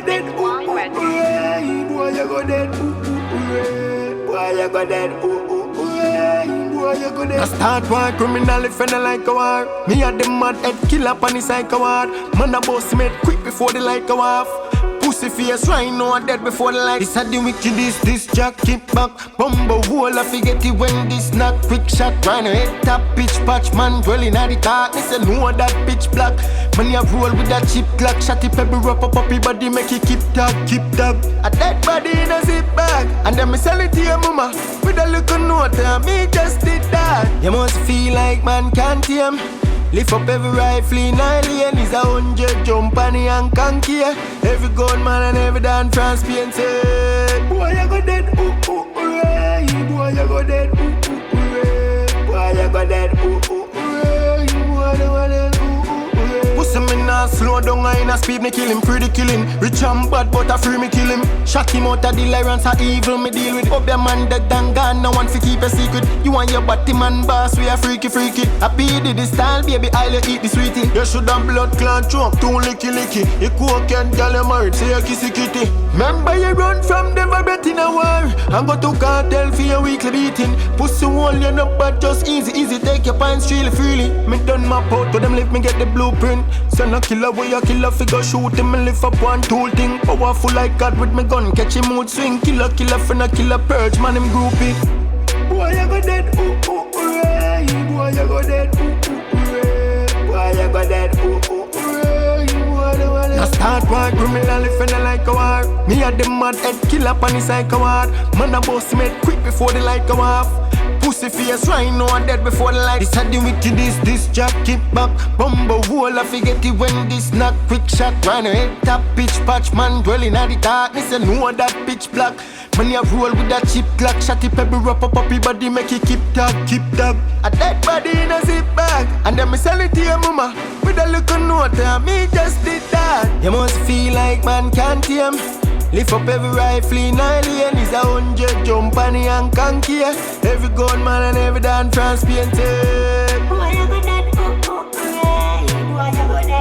go dead, boy, you go dead, boy, you go dead, boy, you go dead. I start war, criminal if I like a war. Me a the mad head killer pan the psycho war. Man a boss made quick before the like a war. Pussy face Ryno dead before the light. This a the wickedest, this jack keep back. Bumbo hole I forget it when this not quick shot. Ryno head top pitch patch man dwelling at the darkness and know that pitch black. Man you roll with that cheap clock. Shot it pebble up up up body make it keep dog. A dead body in a zip bag. And then me sell it to your mama with a little note and me just did that. You must feel like man can't tame. Lift up every rifle in alien is 100 jump on the and conky. Every gunman and every damn transparent say, boy you go dead, hooray. Boy you go dead, hooray. Boy you go dead, hooray. Boy you go dead, hooray. Pussy me nah slow down, I in a speed me kill him, pretty killing. Rich and bad but I free me kill him. Shock him out of the lions are evil me deal with. Up your man dead and gone, no one fi keep a secret. You want your body man boss, we a freaky. I be the style, baby, I'll eat the sweetie. You should have blood clot chunk, too licky. You cook and girl you married, say you kissy kitty. Remember you run from them a bet in a war. And go to cartel for your weekly beating. Pussy hole you no bad, just easy. Take your pints freely. Me done my out to them live, me get the blueprint. Send a killer where you kill a figure, shoot him and lift up one tool thing. Powerful like God with me gun, catch him mood swing. Killer friend a killer purge, man him groupie. Boy you go dead, hooray. Boy you go dead, hooray. Boy you go dead, hooray. Now start war, criminal if I like a war. Me a the mad head killer pan the psycho war. Man a boss made quick before the like a war. Pussy face Ryno dead before the light. This a the wickedest, this jack keep back. Bumbo hole I forget it when this not quick shot. Ryno head top pitch patch man dwelling at the darkness and know that pitch black. Man you roll with that cheap clock. Shot it pebble up up body make it keep dog. A dead body in a zip bag. And then me sell it to your mama with a little note and me just did that. You must feel like man can't tame. Lift up every rifle in alien is 100 jump on the and conky. Every gunman and every damn transparent. Boy you go dead, hooray. Boy you go dead.